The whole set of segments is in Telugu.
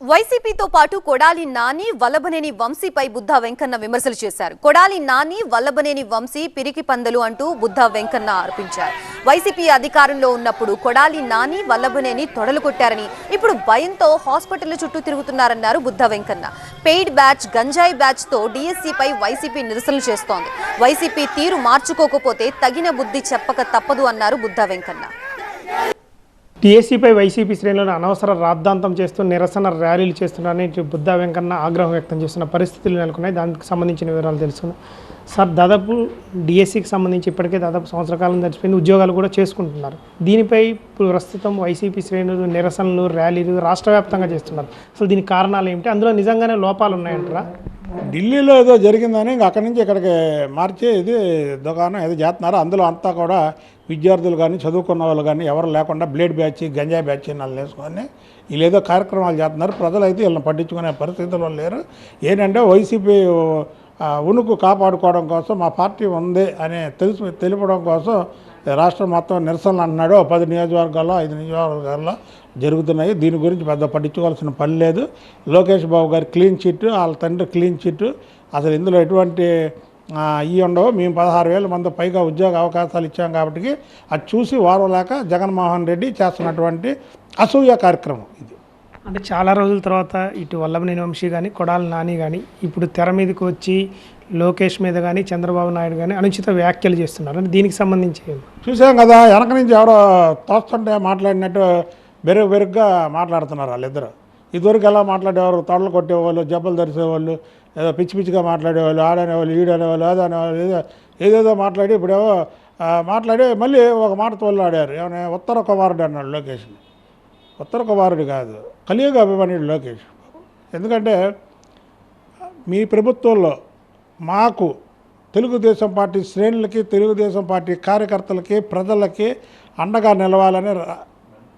వైసీపీతో పాటు కొడాలి నాని వల్లభనేని వంశీపై బుద్ధా వెంకన్న విమర్శలు చేశారు. కొడాలి నాని వల్లభనేని వంశీ పిరికి పందలు అంటూ బుద్ధా వెంకన్న ఆరోపించారు. వైసీపీ అధికారంలో ఉన్నప్పుడు కొడాలి నాని వల్లభనేని తొడలు కొట్టారని, ఇప్పుడు భయంతో హాస్పిటల్ చుట్టూ తిరుగుతున్నారన్నారు బుద్ధా వెంకన్న. పెయిడ్ బ్యాచ్, గంజాయి బ్యాచ్ తో డీఎస్సీపై వైసీపీ నిరసనలు చేస్తోంది. వైసీపీ తీరు మార్చుకోకపోతే తగిన బుద్ధి చెప్పక తప్పదు అన్నారు బుద్ధా వెంకన్న. టీఎస్సీపై వైసీపీ శ్రేణులను అనవసర రాద్ధాంతం చేస్తూ నిరసన ర్యాలీలు చేస్తున్నారని బుద్ధా వెంకన్న ఆగ్రహం వ్యక్తం చేస్తున్న పరిస్థితులు నెలకొన్నాయి. దానికి సంబంధించిన వివరాలు తెలుసుకుందాం. సార్, దాదాపు డిఎస్సికి సంబంధించి ఇప్పటికే దాదాపు సంవత్సర కాలం గడిచిపోయింది, ఉద్యోగాలు కూడా చేసుకుంటున్నారు. దీనిపై ప్రస్తుతం వైసీపీ శ్రేణులు నిరసనలు, ర్యాలీలు రాష్ట్ర వ్యాప్తంగా చేస్తున్నారు. అసలు దీనికి కారణాలు ఏమిటి? అందులో నిజంగానే లోపాలు ఉన్నాయంటారా? ఢిల్లీలో ఏదో జరిగిందని అక్కడి నుంచి ఇక్కడికి మార్చి ఇది దుకాణం ఏదో చేస్తున్నారు. అందులో అంతా కూడా విద్యార్థులు కానీ చదువుకున్న వాళ్ళు కానీ ఎవరు లేకుండా బ్లేడ్ బ్యాచ్, గంజాయి బ్యాచ్ వాళ్ళు వేసుకొని వీళ్ళు ఏదో కార్యక్రమాలు చేస్తున్నారు. ప్రజలైతే వీళ్ళని పట్టించుకునే పరిస్థితుల్లో లేరు. ఏంటంటే వైసీపీ ఉనికి కాపాడుకోవడం కోసం మా పార్టీ ఉంది అని తెలుపడం కోసం రాష్ట్రం మొత్తం నిరసనలు అంటున్నాడు. 10 నియోజకవర్గాల్లో 5 నియోజకవర్గాల్లో జరుగుతున్నాయి. దీని గురించి పెద్ద పట్టించుకోవాల్సిన పని లేదు. లోకేష్ బాబు గారి క్లీన్ చిట్, వాళ్ళ తండ్రి క్లీన్ చిట్, అసలు ఇందులో ఎటువంటి ఉండవు. మేము 16,000 మంది పైగా ఉద్యోగ అవకాశాలు ఇచ్చాం కాబట్టి అది చూసి వారలేక జగన్మోహన్ రెడ్డి చేస్తున్నటువంటి అసూయ కార్యక్రమం ఇది. అంటే చాలా రోజుల తర్వాత ఇటు వల్లభనేని వంశీ కానీ, కొడాలి నాని కానీ ఇప్పుడు తెర మీదకి వచ్చి లోకేష్ మీద కానీ, చంద్రబాబు నాయుడు కానీ అనుచిత వ్యాఖ్యలు చేస్తున్నారు. అంటే దీనికి సంబంధించి చూసాం కదా, వెనక నుంచి ఎవరో తోస్తుంటే మాట్లాడినట్టు బెరుగ్గా మాట్లాడుతున్నారు వాళ్ళిద్దరు. ఇదివరకు ఎలా మాట్లాడేవారు? తొడలు కొట్టేవాళ్ళు, జబ్బలు ధరిసేవాళ్ళు, ఏదో పిచ్చి పిచ్చిగా మాట్లాడేవాళ్ళు, ఆడనేవాళ్ళు, ఈడనేవాళ్ళు, అదనేవాళ్ళు, ఏదేదో మాట్లాడి ఇప్పుడేవో మాట్లాడి మళ్ళీ ఒక మాట తోలాడారు. ఏమైనా ఉత్తర కుమారుడు అన్నాడు లోకేష్ని. ఉత్తర కుమారుడు కాదు, కలియుగ అభిమానుడు లోకేష్. ఎందుకంటే మీ ప్రభుత్వంలో మాకు తెలుగుదేశం పార్టీ శ్రేణులకి, తెలుగుదేశం పార్టీ కార్యకర్తలకి, ప్రజలకి అండగా నిలవాలని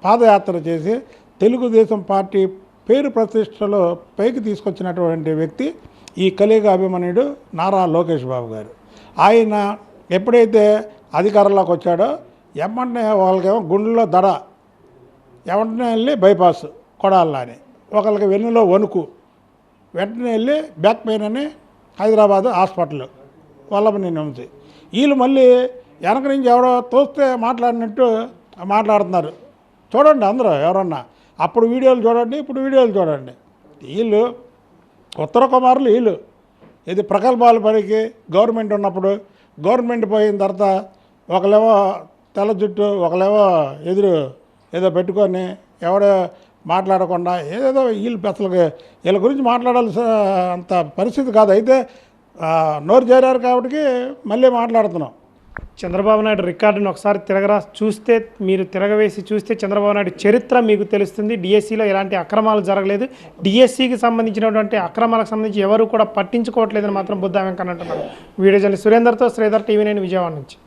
పాదయాత్ర చేసి తెలుగుదేశం పార్టీ పేరు ప్రతిష్టలో పైకి తీసుకొచ్చినటువంటి వ్యక్తి ఈ కలియుగ అభిమన్యుడు నారా లోకేష్ బాబు గారు. ఆయన ఎప్పుడైతే అధికారంలోకి వచ్చాడో ఎమ్మంటే వాళ్ళకేమో గుండెలో దడ, వెంటనే వెళ్ళి బైపాస్ కొడాలని, ఒకరికి వెన్నులో వణుకు, వెంటనే వెళ్ళి బ్యాక్ పెయిన్ అని హైదరాబాద్ హాస్పిటల్ వల్లభనేని వంశీ. వీళ్ళు మళ్ళీ వెనక నుంచి ఎవరో తోస్తే మాట్లాడినట్టు మాట్లాడుతున్నారు. చూడండి అందరూ ఎవరన్నా, అప్పుడు వీడియోలు చూడండి, ఇప్పుడు వీడియోలు చూడండి. వీళ్ళు ఉత్తర కుమారులు. వీళ్ళు ఇది ప్రగల్భాల పనికి గవర్నమెంట్ ఉన్నప్పుడు, గవర్నమెంట్ పోయిన తర్వాత ఒకలేమో తెల్ల జుట్టు, ఒకలేమో ఎదురు ఏదో పెట్టుకొని ఎవడో మాట్లాడకుండా ఏదేదో వీళ్ళు అసలుకి వీళ్ళ గురించి మాట్లాడాల్సిన అంత పరిస్థితి కాదు. అయితే నోరు చేరారు కాబట్టి మళ్ళీ మాట్లాడుతున్నాం. చంద్రబాబు నాయుడు రికార్డును ఒకసారి చూస్తే, మీరు తిరగవేసి చూస్తే చంద్రబాబు నాయుడు చరిత్ర మీకు తెలుస్తుంది. డిఎస్సిలో ఎలాంటి అక్రమాలు జరగలేదు, డిఎస్సికి సంబంధించినటువంటి అక్రమాలకు సంబంధించి ఎవరు కూడా పట్టించుకోవట్లేదని మాత్రం బుద్ధా వెంకన్న అంటున్నారు. వీడియో జర్నలిస్ట్ సురేందర్తో శ్రీధర్, టీవీ9 విజయవాడ నుంచి.